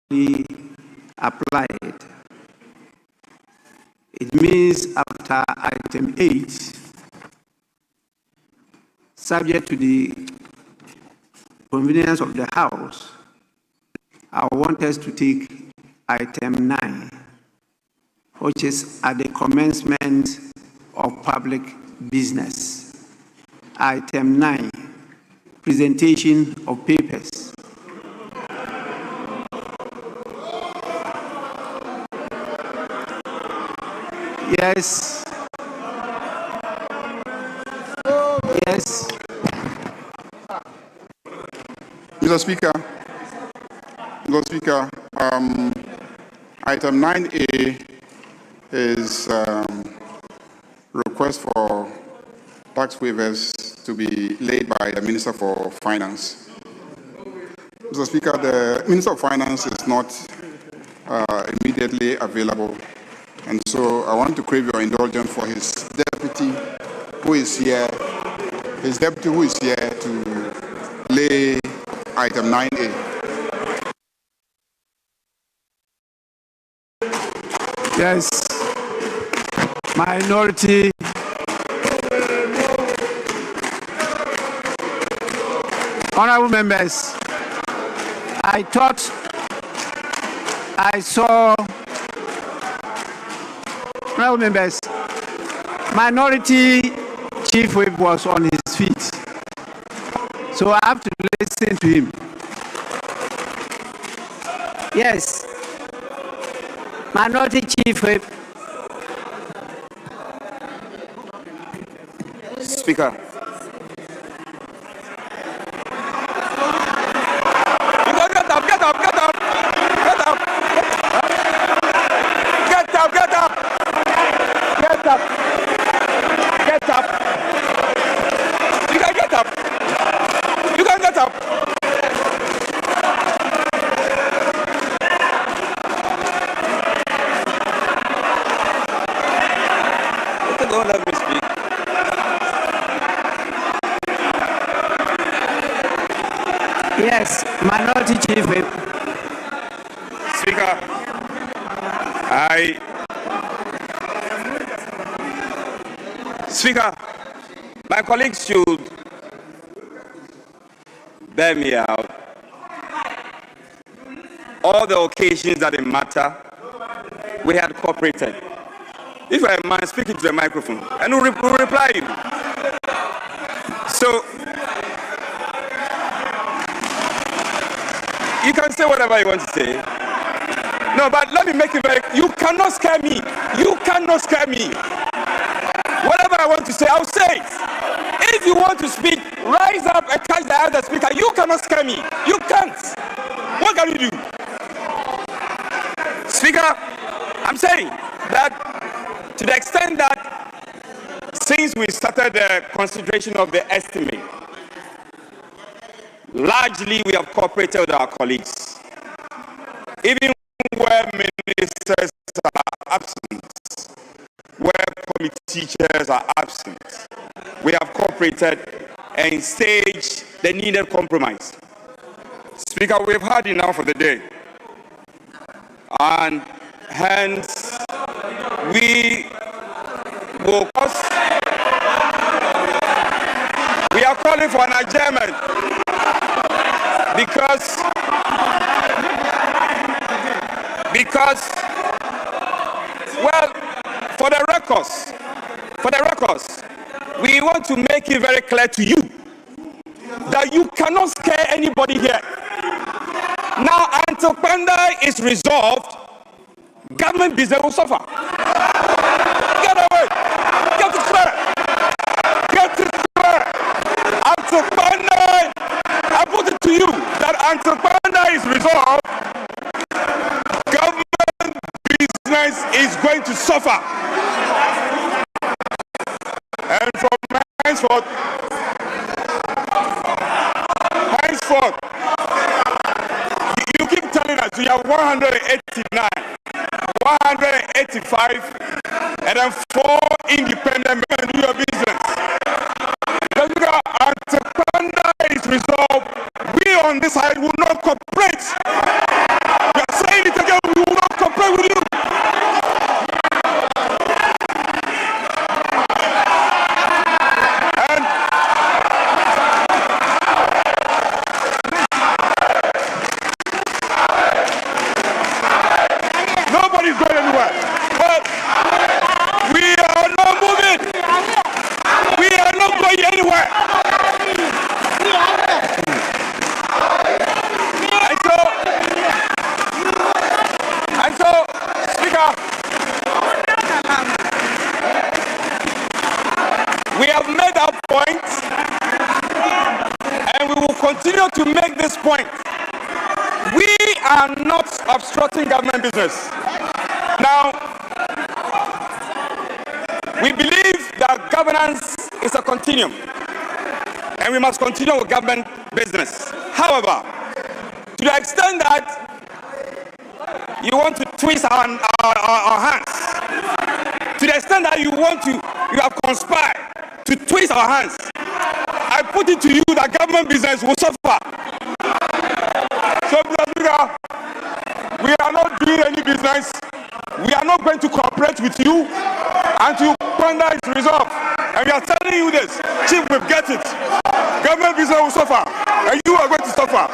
be applied. It means after item 8, subject to the convenience of the House, I want us to take item 9, which is at the commencement of public business. Item 9, presentation of papers. Yes. Yes. Mr. Speaker, item 9A is request for tax waivers to be laid by the Minister for Finance. Mr. Speaker, the Minister of Finance is not immediately available, and so I want to crave your indulgence for his deputy who is here to lay item 9A. Yes. Minority. Honorable members, I thought I saw, honorable members, Minority Chief Whip was on his feet, so I have to listen to him. Yes, Minority Chief Whip. Speaker. Yes, Minority Chief Whip. Speaker, Speaker, my colleagues should bear me out. All the occasions that it matter, we had cooperated. If I am man, speak into the microphone, and we'll reply you. So, you can say whatever you want to say. No, but let me make it very, you cannot scare me. You cannot scare me. Whatever I want to say, I'll say it. If you want to speak, rise up and catch the other speaker. You cannot scare me. You can't. What can you do? Speaker, I'm saying that to the extent that since we started the consideration of the estimate, largely we have cooperated with our colleagues. Even where ministers are absent, where committee chairs are absent, we have cooperated and staged the needed compromise. Speaker, we've had enough for the day. And hence, we are calling for an adjournment because well, for the records, we want to make it very clear to you that you cannot scare anybody here. Now, until Panda is resolved, government business will suffer. Get away! Get to square! Get to square! Until Panda, I put it to you that until Panda is resolved, government business is going to suffer. And from henceforth, you keep telling us you have 189, 185, and then 4 independent men do your business. Until Panda is resolved, we on this side will not cooperate. We are continue to make this point. We are not obstructing government business. Now, we believe that governance is a continuum, and we must continue with government business. However, to the extent that you want to twist our hands, to the extent that you have conspired to twist our hands, I put it to you that government business will suffer. So, Mr. Speaker, we are not doing any business. We are not going to cooperate with you until Panda is resolved. And we are telling you this, Chief, we'll get it. Government business will suffer, and you are going to suffer.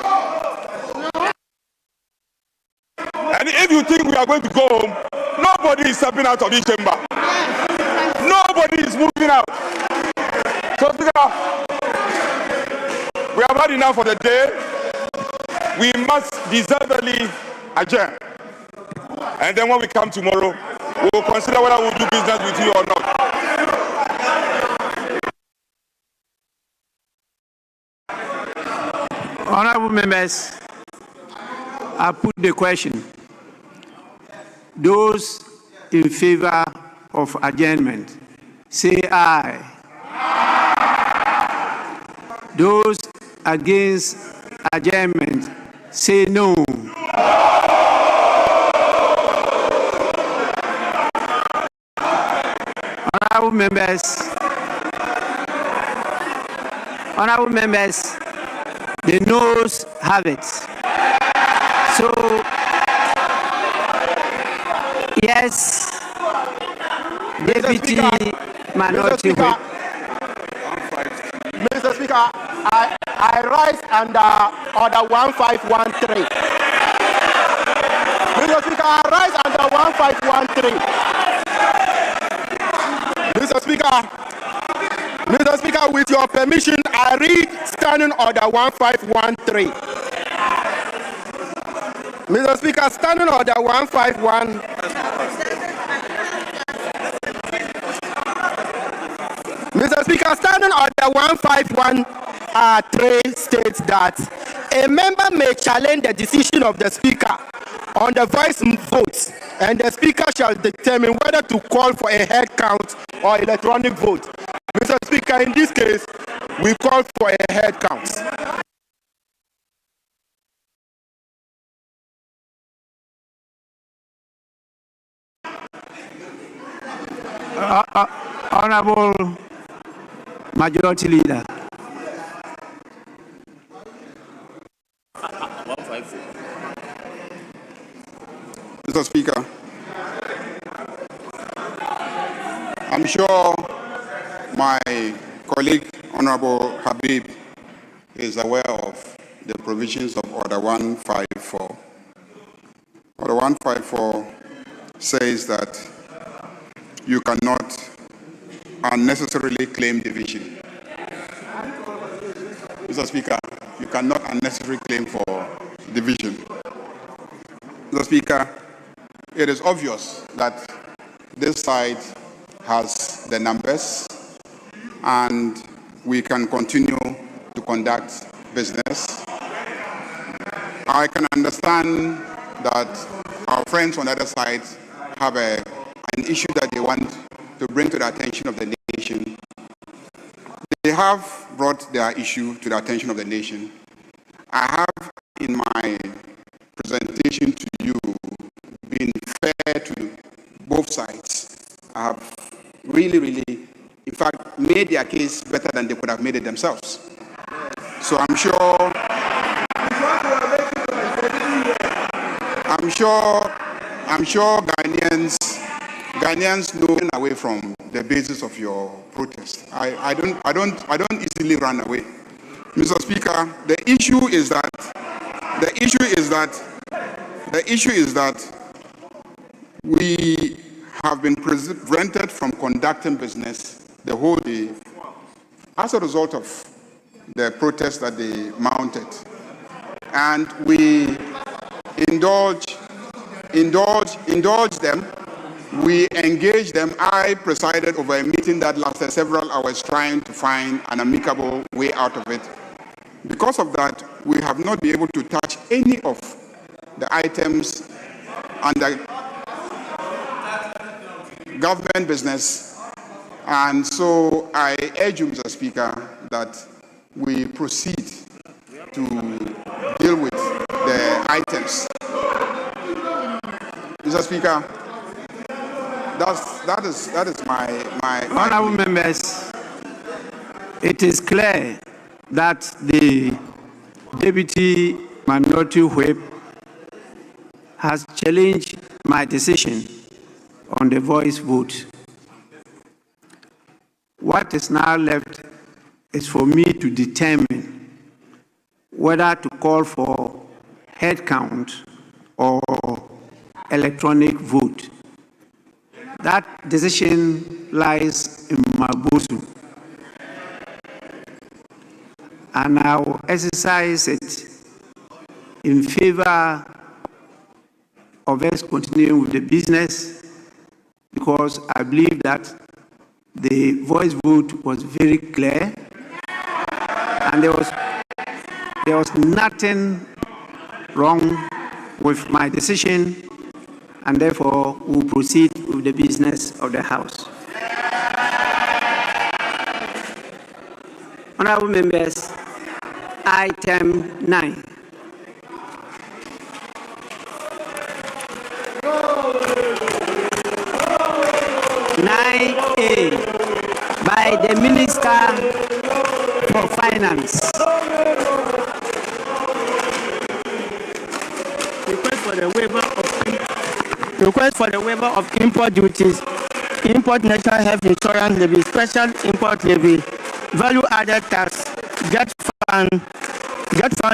And if you think we are going to go home, nobody is stepping out of this chamber. Nobody is moving out. So, Speaker, we have had enough for the day. We must deservedly adjourn. And then when we come tomorrow, we will consider whether we will do business with you or not. Honorable members, I put the question. Those in favor of adjournment, say aye. Those against adjournment, say no. Honorable members, the noes have it. So, yes, Deputy Minority Whip. Mr. Speaker, I rise under Order 1513. Mr. Speaker, I rise under 1513. Mr. Speaker, with your permission, I read Standing Order 1513. Mr. Speaker, Standing Order 151. Mr. Speaker, Standing Order 151(3) states that a member may challenge the decision of the Speaker on the voice vote, and the Speaker shall determine whether to call for a head count or electronic vote. Mr. Speaker, in this case, we call for a head count. Honorable Majority Leader. Mr. Speaker, I'm sure my colleague, Honorable Habib, is aware of the provisions of Order 154. Order 154 says that you cannot unnecessarily claim division. Mr. Speaker, you cannot unnecessarily claim for division. Mr. Speaker, it is obvious that this side has the numbers and we can continue to conduct business. I can understand that our friends on the other side have an issue that they want to bring to the attention of the nation. They have brought their issue to the attention of the nation. I have, in my presentation to you, been fair to both sides. I have really, in fact, made their case better than they could have made it themselves. So I'm sure Ghanaians know away from the basis of your protest. I don't easily run away. Mr. Speaker, the issue is that we have been prevented from conducting business the whole day as a result of the protest that they mounted. And we indulge them, we engage them. I presided over a meeting that lasted several hours trying to find an amicable way out of it. Because of that, we have not been able to touch any of the items under government business. And so I urge you, Mr. Speaker, that we proceed to deal with the items. Mr. Speaker, that is my Honourable members, it is clear that the Deputy Minority Whip has challenged my decision on the voice vote. What is now left is for me to determine whether to call for head count or electronic vote. That decision lies in my bosom, and I will exercise it in favor of us continuing with the business, because I believe that the voice vote was very clear, and there was nothing wrong with my decision, and therefore we'll proceed with the business of the House. Honourable members, item 9. By the Minister for Finance. Request for the waiver of import duties, import national health insurance levy, special import levy, value added tax, jet fund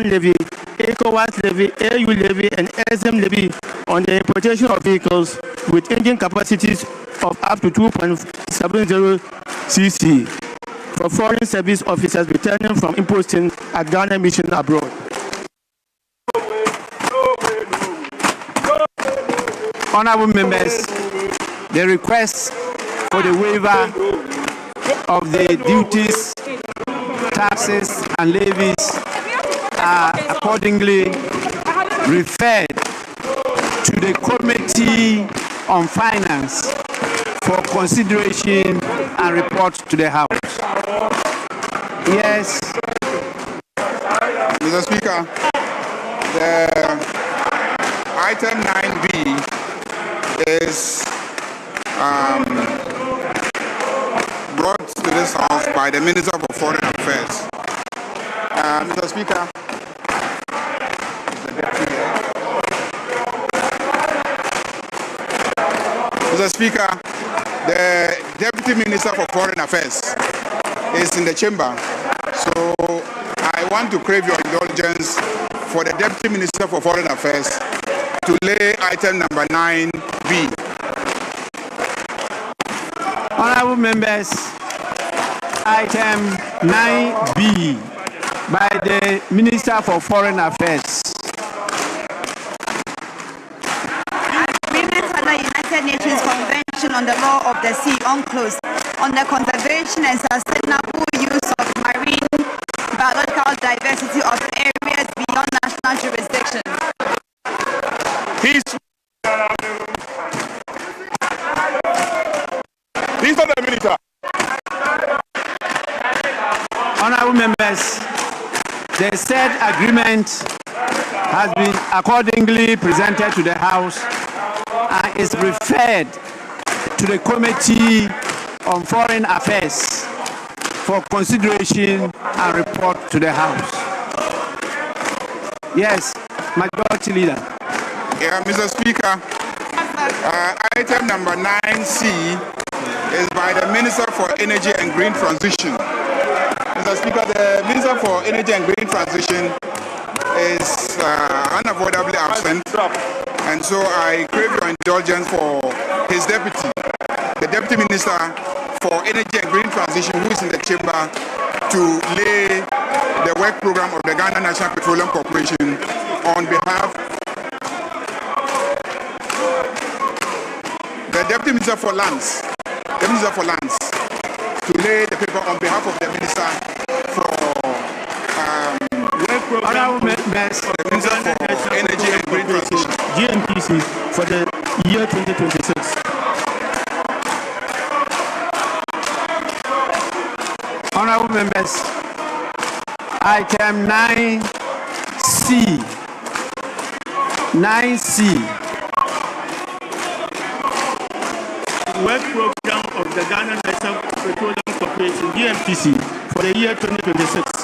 levy, ECOWAS levy, AU levy, and SM levy on the importation of vehicles with engine capacities of up to 2.70 cc for foreign service officers returning from imposting at Ghana mission abroad. Honourable members, the request for the waiver of the duties, taxes, and levies are accordingly referred to the Committee on Finance for consideration and report to the House. Yes. Mr. Speaker, the item 9B is brought to this House by the Minister for Foreign Affairs. Mr. Speaker, Mr. Speaker, the Deputy Minister for Foreign Affairs is in the chamber, so I want to crave your indulgence for the Deputy Minister for Foreign Affairs to lay item number 9B. Honourable members, item 9B by the Minister for Foreign Affairs. Agreement under United Nations Convention on the Law of the Sea, UNCLOS, on the conservation and sustainable use of marine biological diversity of areas beyond national jurisdiction. He's not the minister. Honourable members, the said agreement has been accordingly presented to the House and is referred to the Committee on Foreign Affairs for consideration and report to the House. Yes, Majority Leader. Yeah, Mr. Speaker, item number 9C is by the Minister for Energy and Green Transition. Mr. Speaker, the Minister for Energy and Green Transition is unavoidably absent, and so I crave your indulgence for his deputy, the Deputy Minister for Energy and Green Transition, who is in the chamber, to lay the work program of the Ghana National Petroleum Corporation on behalf the Deputy Minister for Lands, to lay the paper on behalf of the Minister for Honorable members, the Minister for Energy and Green Transition, GMPC, for the year 2026. honorable members, item 9C. 9C. Work program of the Ghana National Petroleum Corporation, GMPC, for the year 2026.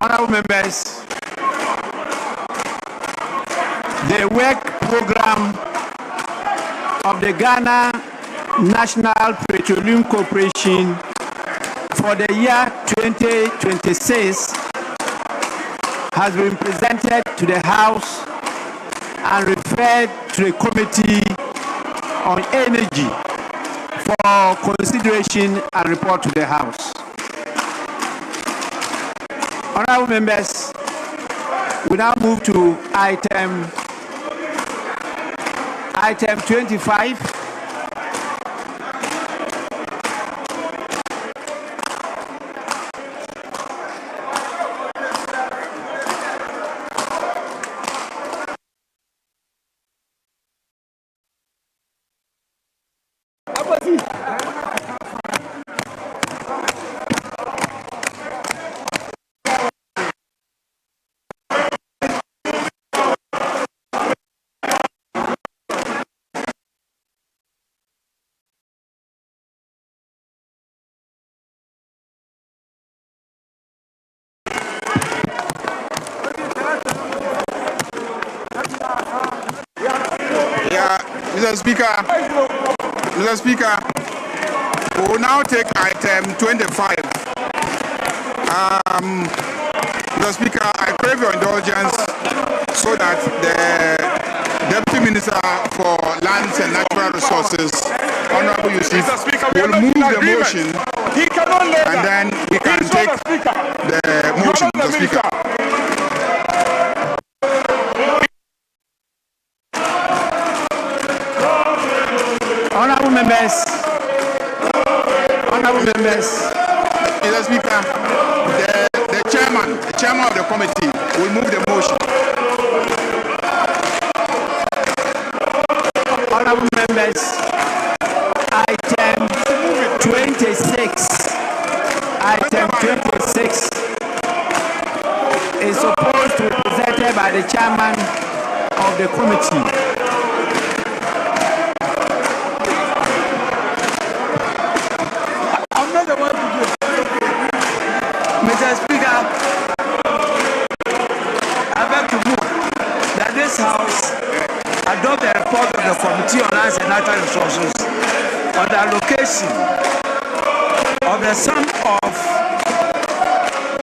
Honorable members, the work program of the Ghana National Petroleum Corporation for the year 2026 has been presented to the House and referred to the Committee on Energy for consideration and report to the House. Honorable members, we now move to item 25. Mr. Speaker, we will now take item 25. Mr. Speaker, I crave your indulgence so that the Deputy Minister for Lands and Natural Resources, Honorable Yusuf, will move the motion, and then we can take the motion, Mr. Speaker. Honorable members, Mr. Speaker, the chairman of the committee will move the motion. honorable members, item 26. Item 26 is supposed to be presented by the chairman of the committee. Mr. Speaker, I beg to move that this House adopt the report of the Committee on Lands and Natural Resources on the allocation of the sum of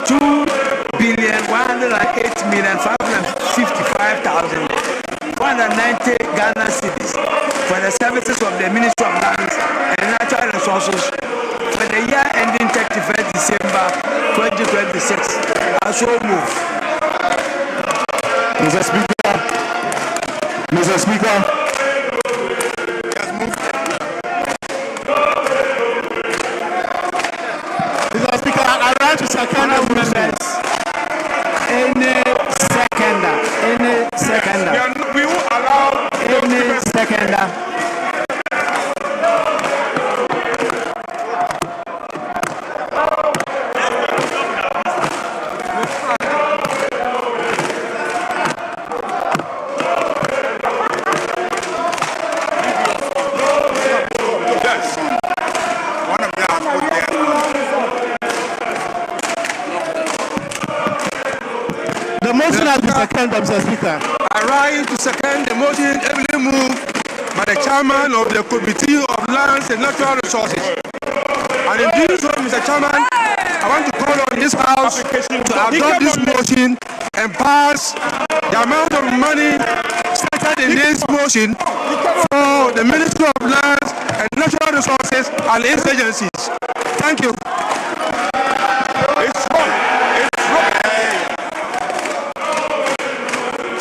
2,108,555,490 Ghana cedis for the services of the Ministry of Lands and Natural Resources for the year ending 31st December 2026. I so move. Mr. Speaker. Mr. Speaker. Yes, move. Mr. Speaker, I rise to second Honorable members, any seconder, We will allow any seconder. One of them has put there. The motion has been seconded, Mr. Speaker. I rise to second the motion heavily moved by the chairman of the Committee of Lands and Natural Resources. And in doing so, Mr. Chairman, I want to call on this House to adopt this motion and pass the amount of money stated in this motion for the Ministry of Lands and Natural Resources and its agencies. Thank you. It's wrong. It's wrong.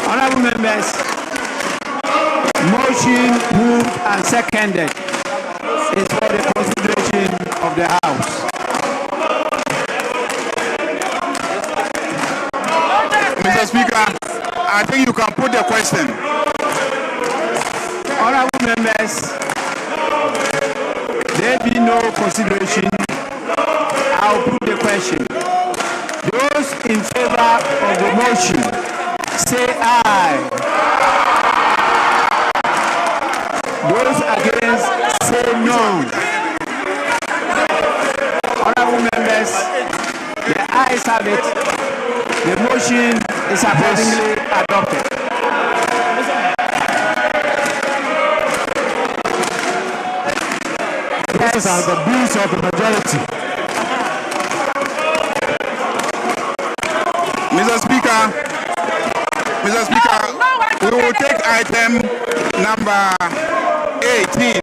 Honorable members, motion moved and seconded is for the consideration of the House. I think you can put the question. Honorable members, there be no consideration. I'll put the question. Those in favor of the motion, say aye. Those against, say no. Honorable members, the ayes have it. The motion is accordingly adopted. These are the bills of the majority. Mr. Speaker, we will take item number 18,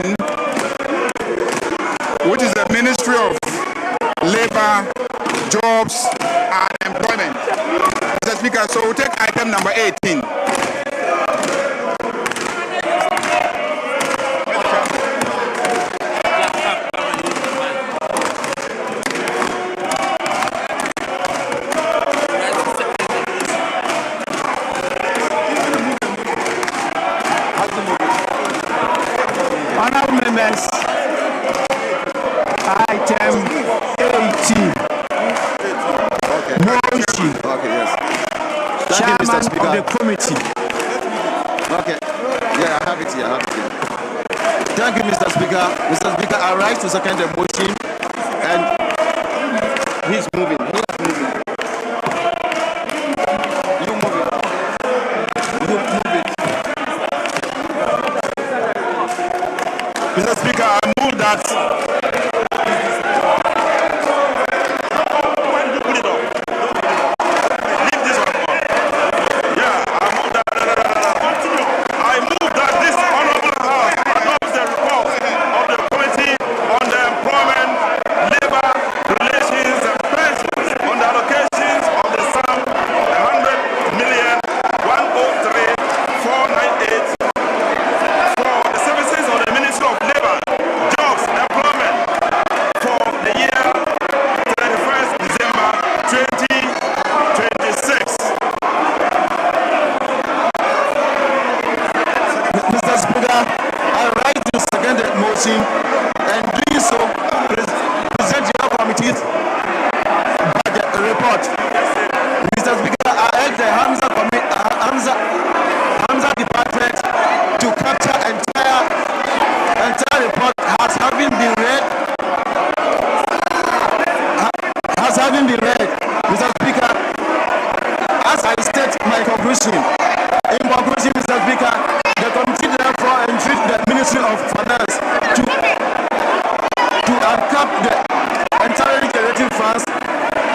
which is the Ministry of Labor, Jobs and Employment. Mr. Speaker, so we'll take item number 18. Honorable members, item 18. Motion. Okay, yes. Chairman of the committee. Okay. Yeah, I have it here. Thank you, Mr. Speaker. Mr. Speaker, I rise to second the motion, and he's moving. You move it. Mr. Speaker, I move that. And doing so, present your committees budget report. Mr. Speaker, I urge the Hamza department to capture entire report as having been read. Mr. Speaker, as I state my conclusion, in conclusion, Mr. Speaker, the committee therefore entreats the Ministry of Finance to uncap the entirely generating funds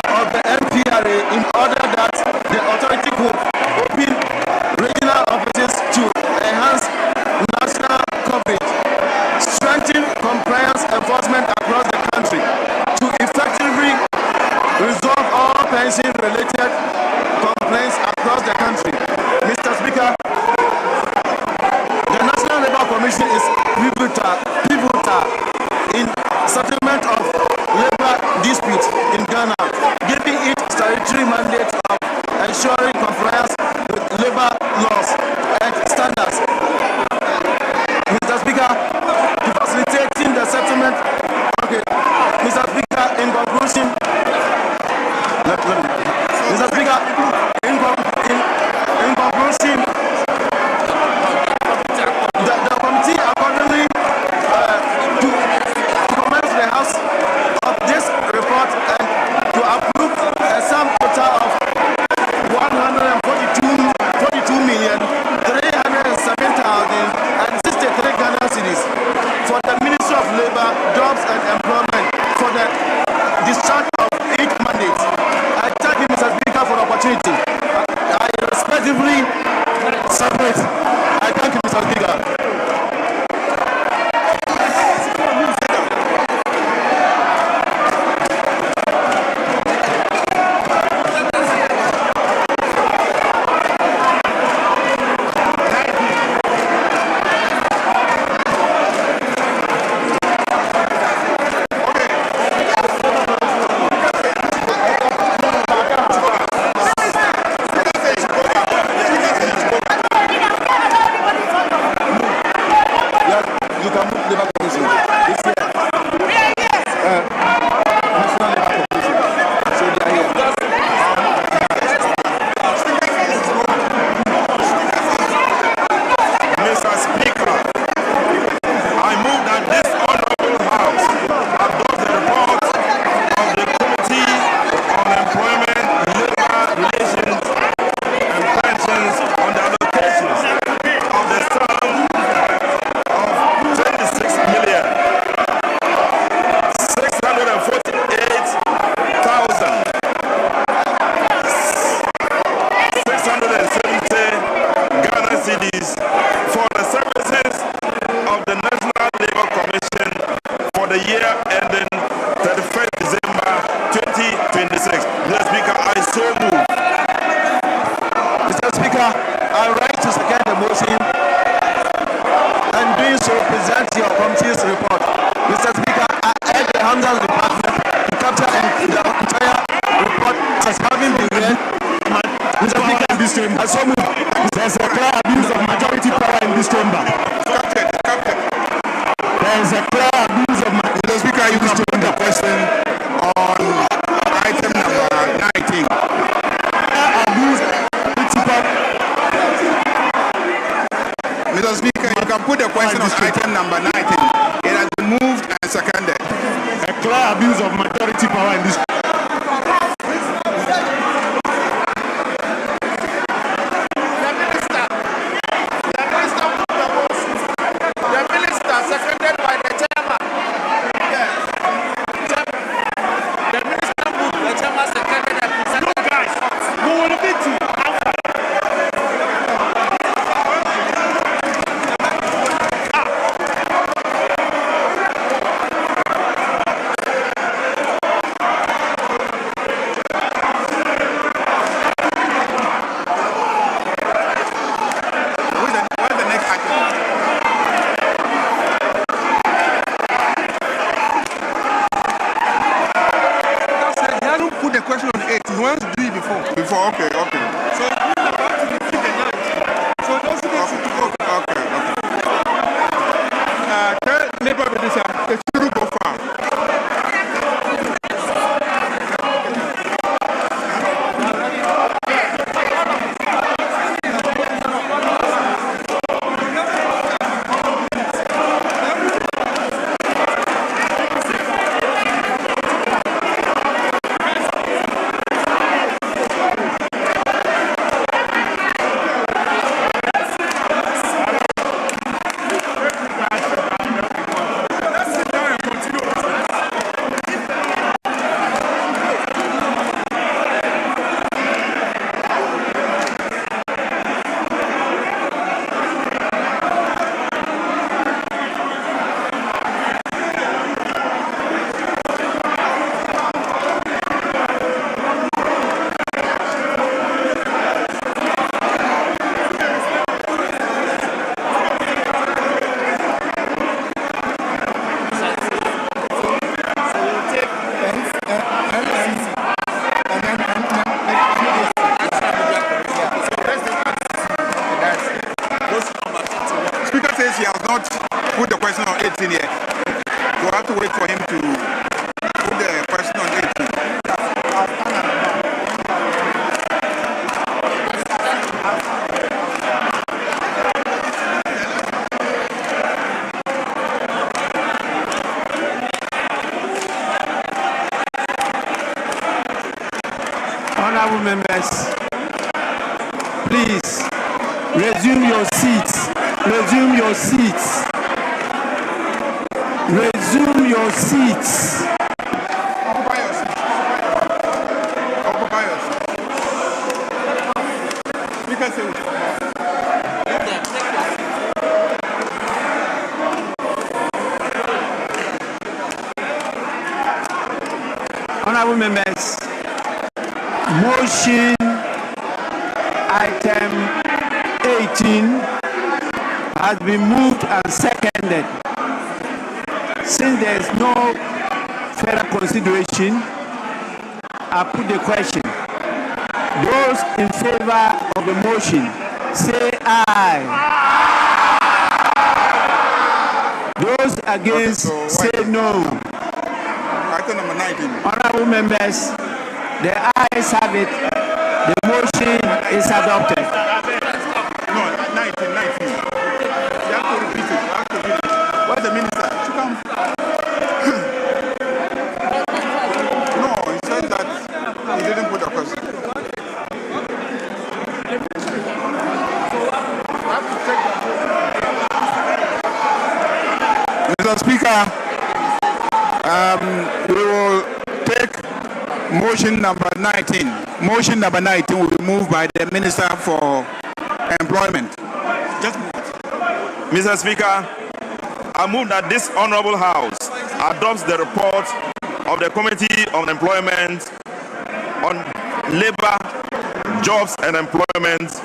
of the MPRA in order that the authority could open regional offices to enhance national coverage, strengthen compliance enforcement across the country, to effectively resolve all pension-related complaints across the country. Mr. Speaker, the National Labour Commission is pivotal in settlement of labor disputes in Ghana, giving it statutory mandate of ensuring compliance with labor laws and standards. Mr. Speaker, facilitating the settlement. Okay, Mr. Speaker, in conclusion, Mr. Speaker, in conclusion, the committee accordingly to commence the House of this report and to approve a sum total of 100 So there's a clear abuse of majority power in this chamber. There's a clear abuse of majority. Mr. Speaker, you can put the question on item number 19. Mr. Speaker, you can put the question on item number 19. It has been moved and seconded. A clear abuse of majority power in this. Honorable members, please resume your seats. Resume your seats. Resume your seats. Honorable members, motion item 18 has been moved and seconded. Since there is no further consideration, I put the question. Those in favor of the motion, say aye. Those against, say no. Item number 19. Honorable members, the ayes have it. The motion is adopted. No, 19. You have to repeat it. Where's the minister? Should come. No, he said that he didn't put a question. Mr. Speaker, we will take motion number 19. Motion number 19 will be moved by the Minister for Employment. Just move it. Mr. Speaker, I move that this Honorable House adopts the report of the Committee on Employment on Labor, Jobs and Employment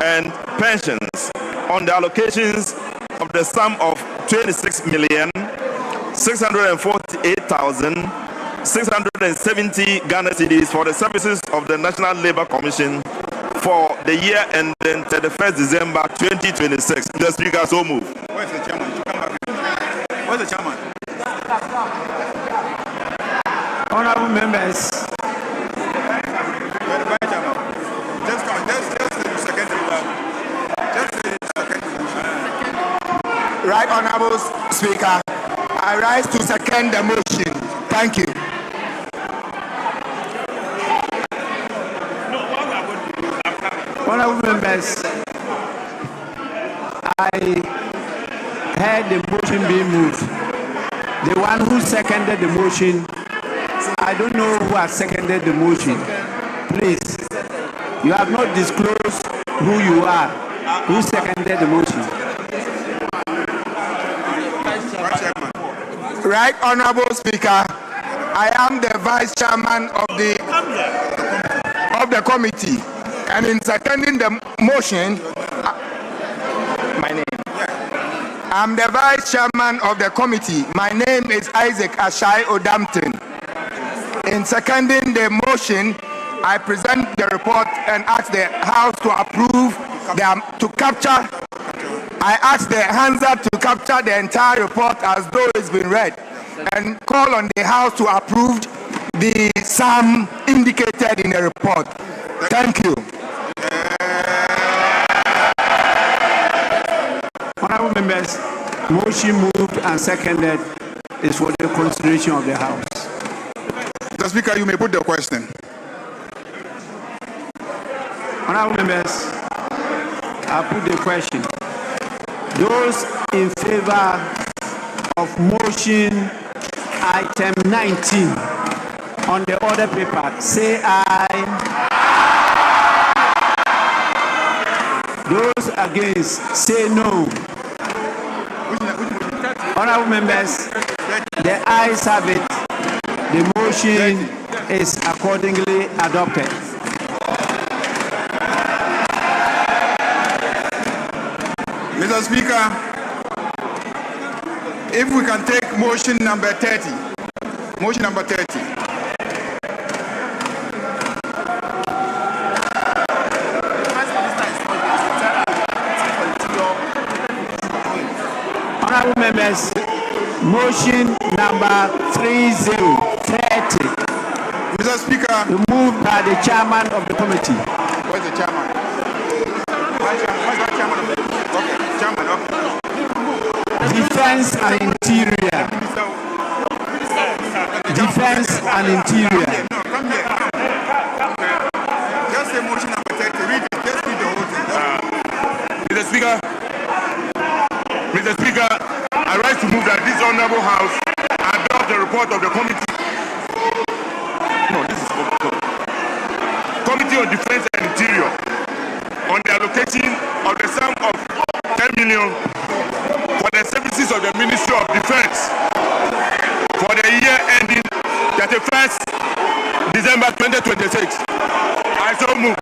and Pensions on the allocations of the sum of 26,648,670 Ghana cedis for the services of the National Labour Commission for the year ending 31st December 2026. Mr. Speaker, so move. Where's the chairman? You come back. Where's the chairman? Honorable members, Where's the vice chairman? Just come. Just second. Just second. Right, Honorable Speaker, I rise to second the motion. Thank you. honorable members, I heard the motion being moved. The one who seconded the motion, I don't know who has seconded the motion. Please, you have not disclosed who you are. Who seconded the motion? Right, Honorable Speaker, I am the Vice Chairman of the committee, and in seconding the motion, my name. I'm the Vice Chairman of the committee. My name is Isaac Ashai Odampton. In seconding the motion, I present the report and ask the House to approve I ask the Hansa to capture the entire report as though it's been read and call on the House to approve the sum indicated in the report. Thank you. Honorable members, motion moved and seconded is for the consideration of the House. Mr. Speaker, you may put the question. Honorable members, I put the question. Those in favor of motion item 19 on the order paper, say aye. Those against, say no. Honorable members, the ayes have it. The motion is accordingly adopted. Mr. Speaker, if we can take motion number 30. Motion number 30. Honorable members, motion number 3030. Mr. Speaker, moved by the chairman of the committee. Where's the chairman? Where's the chairman of the okay, chairman, okay. Defense and Interior. Defense and Interior. No, come here. Just say motion number 30. Read it. Just read the whole thing. Mr. Speaker, I rise to move that this honorable House adopt the report of the committee. No, this is Committee on Defense and Interior on the allocation of the sum of 10 million for the services of the Ministry of Defense for the year ending 31st December 2026. I so move.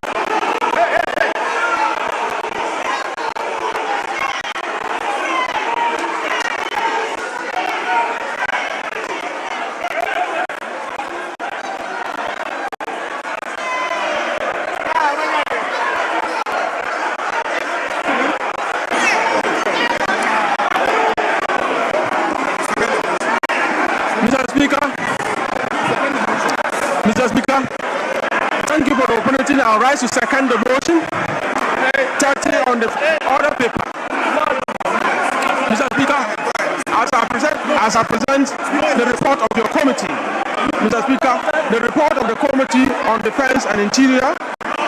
Mr. Speaker, thank you for the opportunity. I'll rise to second the motion. 30 on the order paper. Mr. Speaker, as I present the report of your committee, Mr. Speaker, the report of the Committee on Defense and Interior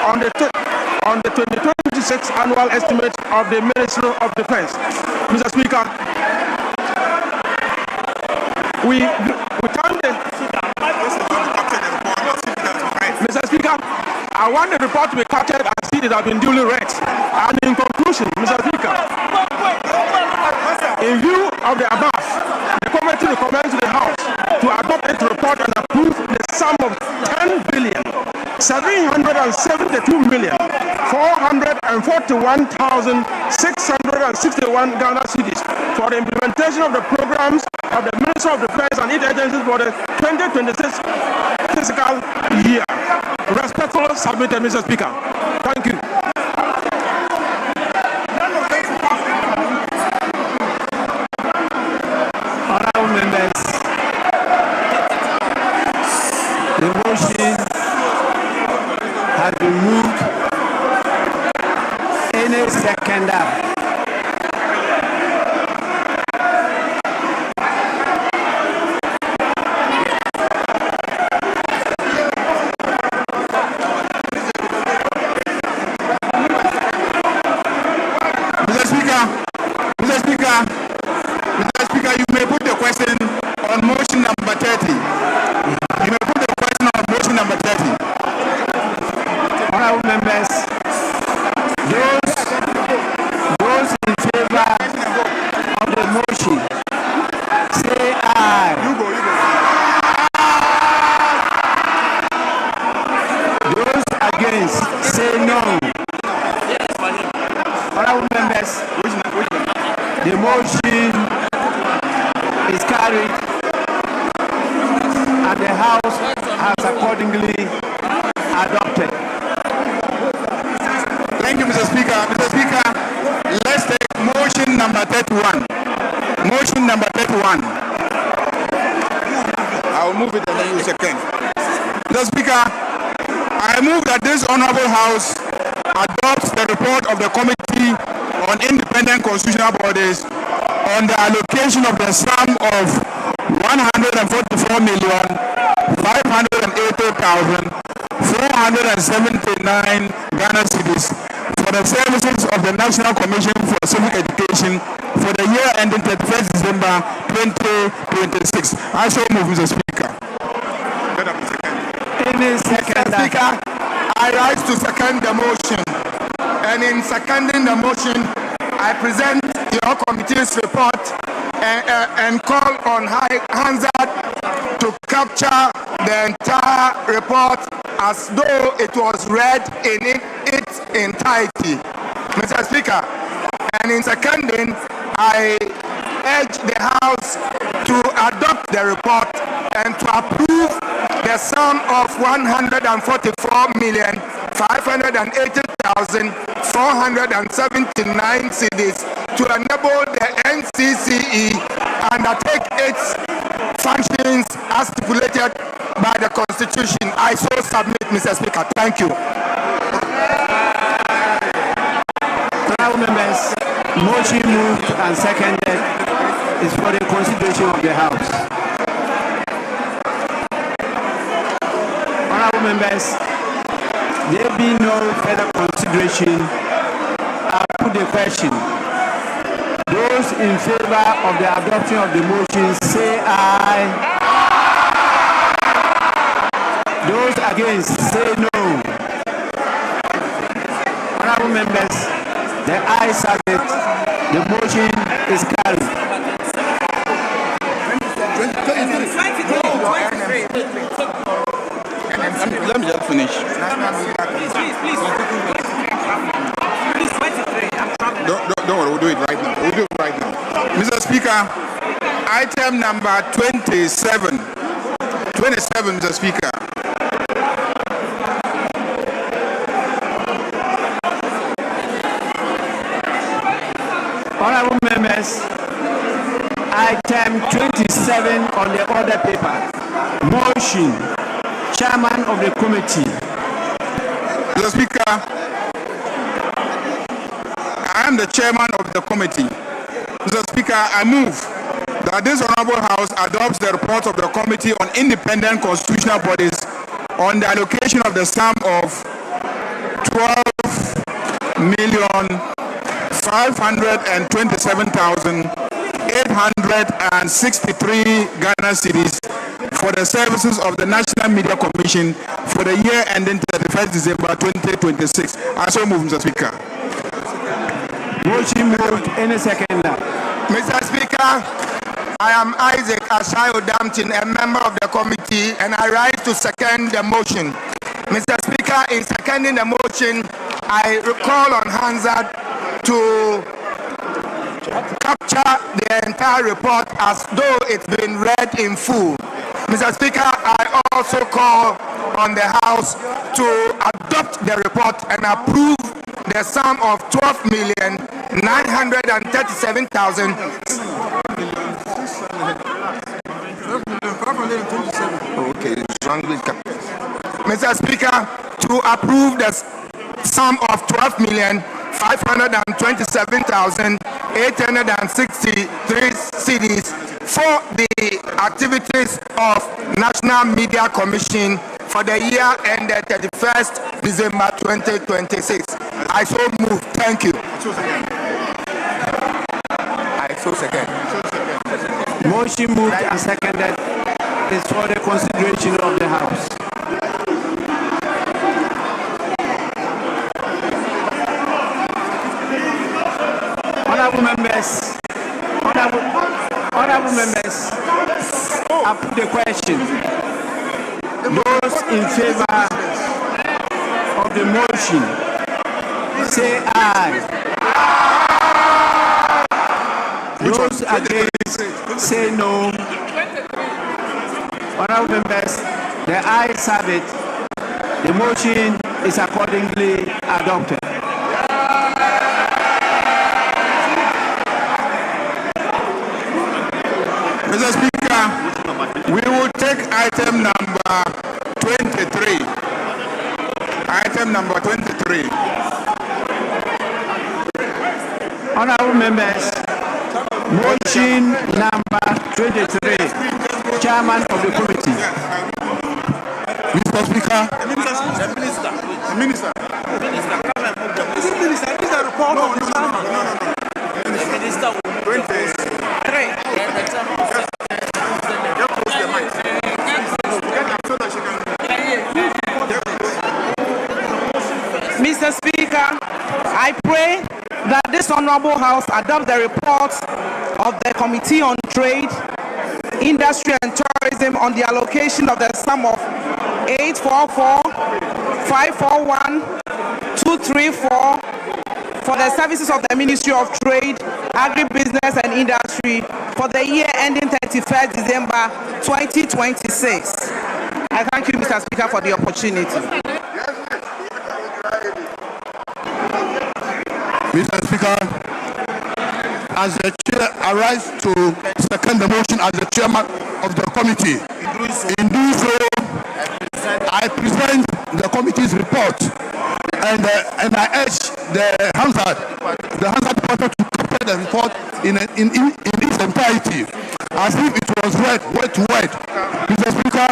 on the 2026 annual estimate of the Ministry of Defense. Mr. Speaker, we thank the Mr. Speaker, I want the report to be captured and see it has been duly read. And in conclusion, Mr. Speaker, in view of the above, the committee recommends to the House to adopt its report and approve the sum of 10,772,441,661 Ghana cedis for the implementation of the programs of the Ministry of Defense and its agencies for the 2026 fiscal year. Respectfully submitted, Mr. Speaker. Thank you. Honorable members, the motion has been moved. Any seconder? Mr. Speaker, you may put the question on motion number 30. You may put the question on motion number 30. Honorable members, those in favor of the motion, say aye. You go. Those against, say no. Honorable members, the motion is carried and the House has accordingly adopted. Thank you, Mr. Speaker. Mr. Speaker, let's take motion number 31. Motion number 31. I will move it and then you second. Mr. Speaker, I move that this Honorable House adopts the report of the Committee on Independent Constitutional Bodies on the allocation of the sum of 144,580,479 Ghana cedis for the services of the National Commission for Civic Education for the year ending 31st December 2026. I so move, Mr. Speaker. Mr. Speaker, I rise to second the motion. And in seconding the motion, I present your committee's report and call on Hansard to capture the entire report as though it was read in its entirety. Mr. Speaker, and in seconding, I urge the House to adopt the report and to approve the sum of 144,580,479 cedis to enable the NCCE undertake its functions as stipulated by the Constitution. I so submit, Mr. Speaker. Thank you. Honorable members, motion moved and seconded is for the consideration of the House. Honorable members, there be no further consideration. I put the question. Those in favor of the adoption of the motion say aye. Those against say no. Honorable members, the ayes have it. The motion is carried. Let me just finish. Don't worry, we'll do it right now. Mr. Speaker, item number 27. 27, Mr. Speaker. Honorable members, item 27 on the order paper. Motion, Chairman of the committee. Mr. Speaker, I am the chairman of the committee. Mr. Speaker, I move that this Honorable House adopts the report of the Committee on Independent Constitutional Bodies on the allocation of the sum of 12,527,863 Ghana cedis for the services of the National Media Commission for the year ending 31st December 2026. I so move, Mr. Speaker. Motion moved. Any seconder? Mr. Speaker, I am Isaac Ashayo Dampton, a member of the committee, and I rise to second the motion. Mr. Speaker, in seconding the motion, I call on Hansard to capture the entire report as though it's been read in full. Mr. Speaker, I also call on the House to adopt the report and approve the sum of 12,937,000. Okay, Mr. Speaker, to approve the sum of 12,527,863 cedis for the activities of National Media Commission for the year ended 31st December 2026. I so move. Thank you. I so second. Motion moved and seconded is for the consideration of the House. Honorable members, I put the question. Those in favor of the motion, say aye. Those against, say no. Honorable members, the ayes have it. The motion is accordingly adopted. Mr. Speaker, we will take item number 23. Item number 23. Honorable members, motion number 23, Chairman of the committee. Mr. Speaker. Minister. Mr. Speaker, I pray that this Honorable House adopt the report of the Committee on Trade, Industry and Tourism on the allocation of the sum of 844,541,234 for the services of the Ministry of Trade, Agribusiness and Industry for the year ending 31st December 2026. I thank you, Mr. Speaker, for the opportunity. Mr. Speaker, as the chair arrives to second the motion as the chairman of the committee, in doing so, I present the committee's report and I urge the Hansard department to prepare the report in its entirety, as if it was read word to word. Mr. Speaker,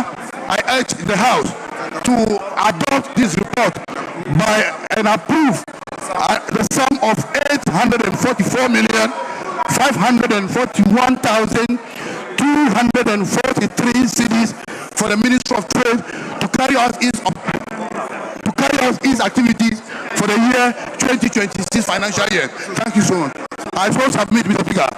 I urge the House to adopt this report and approve the sum of 844,541,243 cedis for the Ministry of Trade to carry out its activities for the year 2026 financial year. Thank you so much. I so submit, Mr. Speaker.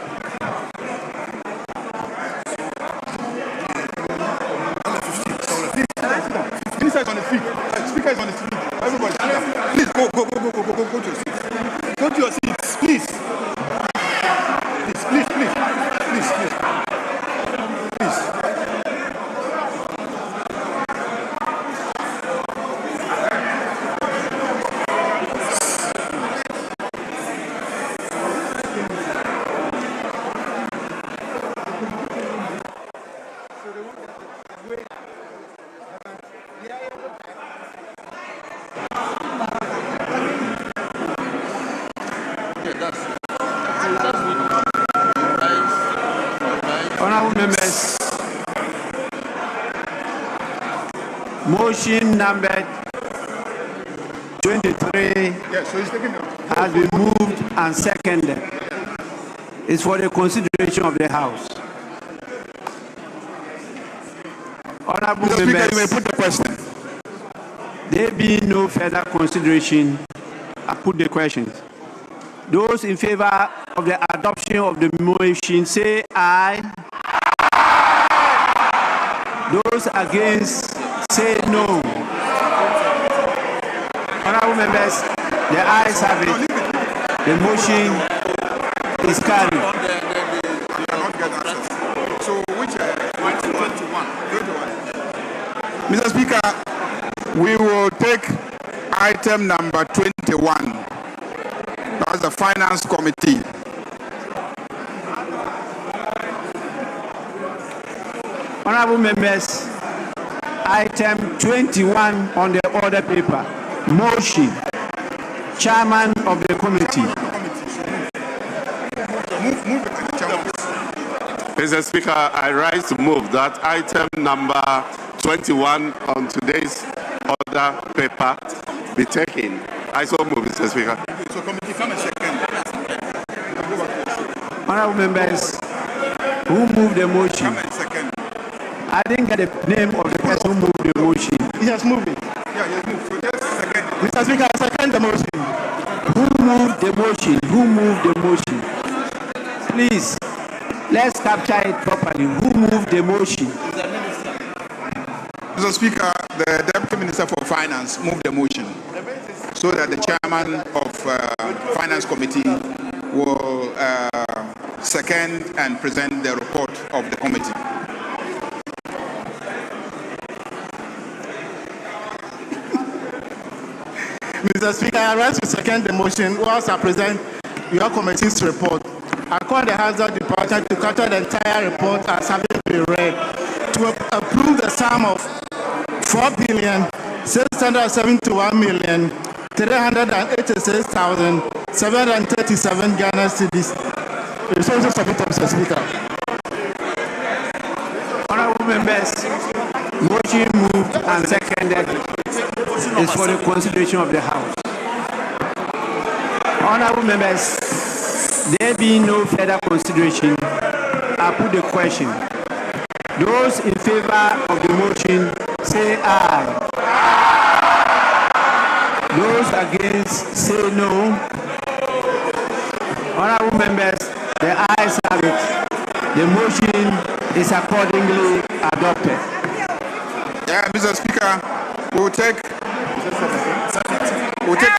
Minister is on the feet. Speaker is on the feet. Everybody, please go to your seat. Go to your seats, please. Please. Honorable members, motion number 23 has been moved and seconded. It's for the consideration of the House. Honorable Mr. members, Speaker, you may put the question. there being no further consideration, I put the questions. Those in favor of the adoption of the motion say aye. Those against say no. Honorable members, the ayes have it. The motion is carried. Mr. Speaker, will take item number 21. That's the Finance Committee. Honorable members, item 21 on the order paper. Motion. Chairman of the committee. Mr. Speaker, I rise to move that item number 21 on today's order paper be taken. I so move, Mr. Speaker. So committee, come a second. Honorable members, who moved the motion? Come a second. I didn't get the name of the person who moved the motion. He has moved it. Yeah, yes, move. So just a second. Mr. Speaker, I second the motion. Who moved the motion? Who moved the motion? Please, let's capture it properly. Who moved the motion? Mr. Speaker, the Deputy Minister for Finance moved the motion so that the Chairman of Finance Committee will second and present the report of the committee. Mr. Speaker, I rise to second the motion whilst I present your committee's report. I call the House Department to capture the entire report as having been read to approve the sum of 4,671,386,737 Ghana cedis. Resources submitted, Mr. Speaker. Honorable members, motion moved and seconded is for the consideration of the House. Honorable members, there being no further consideration, I put the question. Those in favor of the motion say aye. Those against say no. Honorable members, the ayes have it. The motion is accordingly adopted. Yeah, Mr. Speaker, we'll take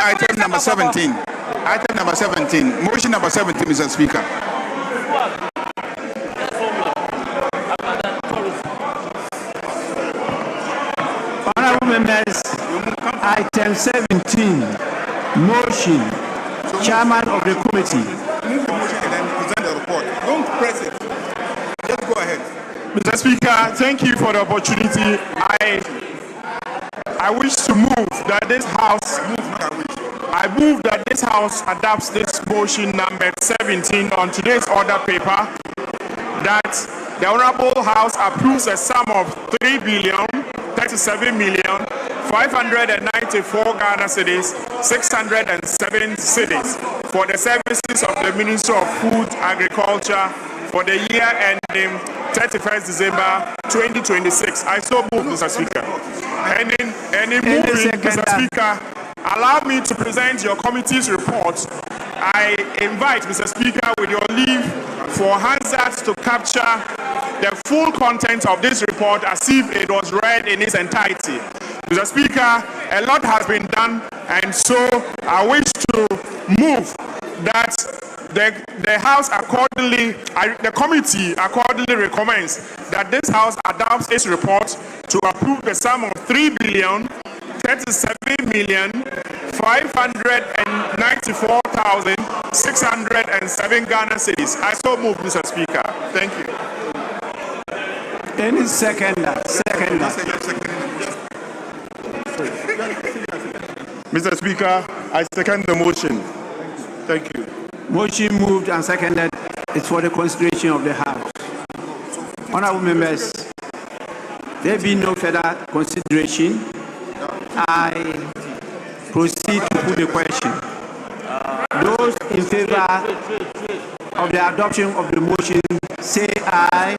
item number 17. Item number 17. Motion number 17, Mr. Speaker. Honorable members, item 17. Motion. Chairman of the committee. Move the motion and then present the report. Don't press it. Just go ahead. Mr. Speaker, thank you for the opportunity. I wish to move that this House adopts this motion number 17 on today's order paper, that the Honorable House approves a sum of 3,037,594 Ghana cedis, 607 cedis for the services of the Ministry of Food, Agriculture for the year ending 31st December 2026. I so move, Mr. Speaker. And in moving, Mr. Speaker, allow me to present your committee's report. I invite, Mr. Speaker, with your leave, for Hansard to capture the full content of this report as if it was read in its entirety. Mr. Speaker, a lot has been done, and so I wish to move that the House accordingly, the committee accordingly recommends that this House adopts its report to approve the sum of 3,037,594,607 Ghana cedis. I so move, Mr. Speaker. Thank you. Any seconder. Mr. Speaker, I second the motion. Thank you. Motion moved and seconded is for the consideration of the House. Honorable members, there being no further consideration, I proceed to put the question. Those in favor of the adoption of the motion say aye.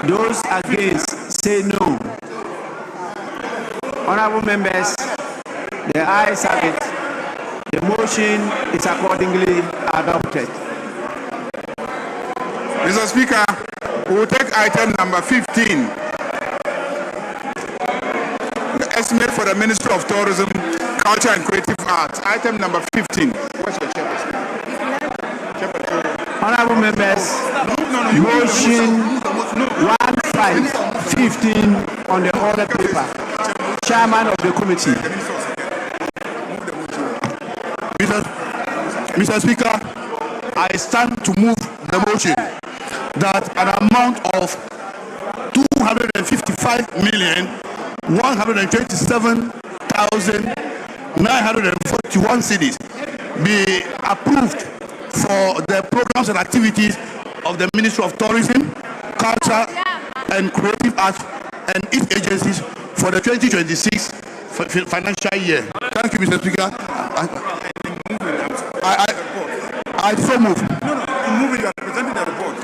Those against say no. Honorable members, the ayes have it. The motion is accordingly adopted. Mr. Speaker, we will take item number 15. The estimate for the Ministry of Tourism, Culture and Creative Arts. Item number 15. What's your chairperson? Honorable members, motion 15 on the order paper. Chairman of the committee. Mr. Speaker, I stand to move the motion that an amount of 255,127,941 cedis be approved for the programs and activities of the Ministry of Tourism, Culture and Creative Arts and its agencies for the 2026 financial year. Thank you, Mr. Speaker. I so move. Moving, you are presenting the report.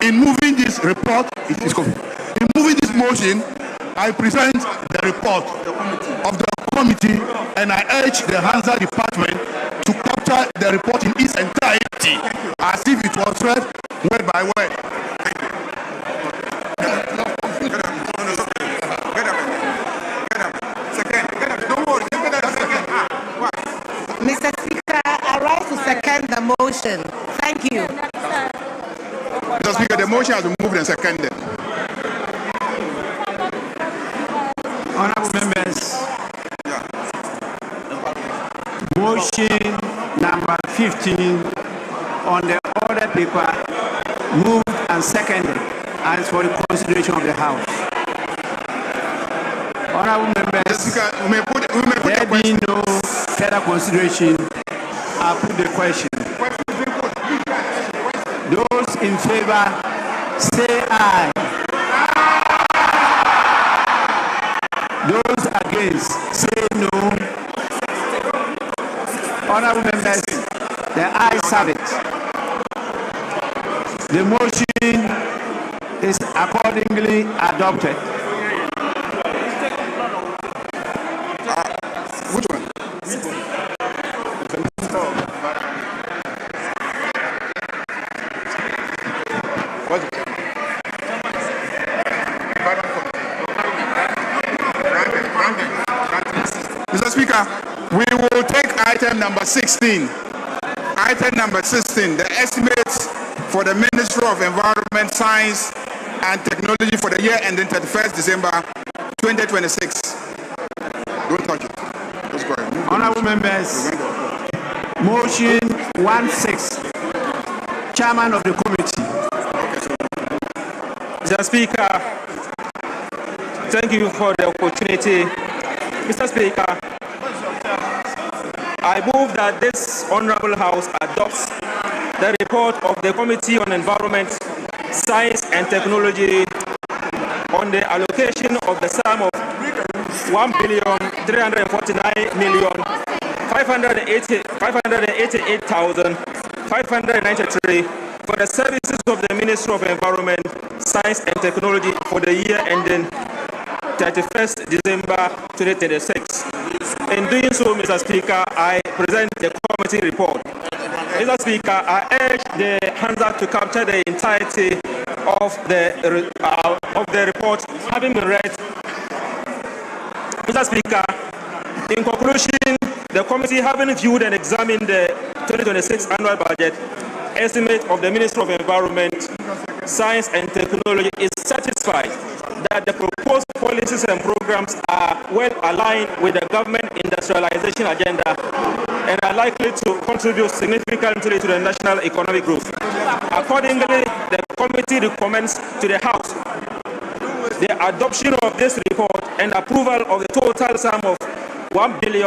In moving this report, in moving this motion, I present the report of the committee and I urge the Hansa department to capture the report in its entirety as if it was read word by word. Mr. Speaker, I rise to second the motion. Thank you. Mr. Speaker, the motion has been moved and seconded. Honorable members, motion number 15 on the order paper moved and seconded and is for the consideration of the House. Honorable members, there being no further consideration, I put the question. Those in favor say aye. Those against say no. Honorable members, the ayes have it. The motion is accordingly adopted. Which one? Mr. Speaker, we will take item number 16. Item number 16, the estimates for the Ministry of Environment, Science and Technology for the year ending 31st December 2026. Don't touch it. Let's go ahead. Honorable members, motion 16, Chairman of the committee. Mr. Speaker, thank you for the opportunity. Mr. Speaker, I move that this Honorable House adopts the report of the Committee on Environment, Science and Technology on the allocation of the sum of 1,349,588,593 for the services of the Ministry of Environment, Science and Technology for the year ending 31st December 2026. In doing so, Mr. Speaker, I present the committee report. Mr. Speaker, I urge the Hansa to capture the entirety of the report having been read. Mr. Speaker, in conclusion, the committee having viewed and examined the 2026 annual budget estimate of the Ministry of Environment, Science and Technology is satisfied that the proposed policies and programs are well aligned with the government industrialization agenda and are likely to contribute significantly to the national economic growth. Accordingly, the committee recommends to the House the adoption of this report and approval of the total sum of 1 billion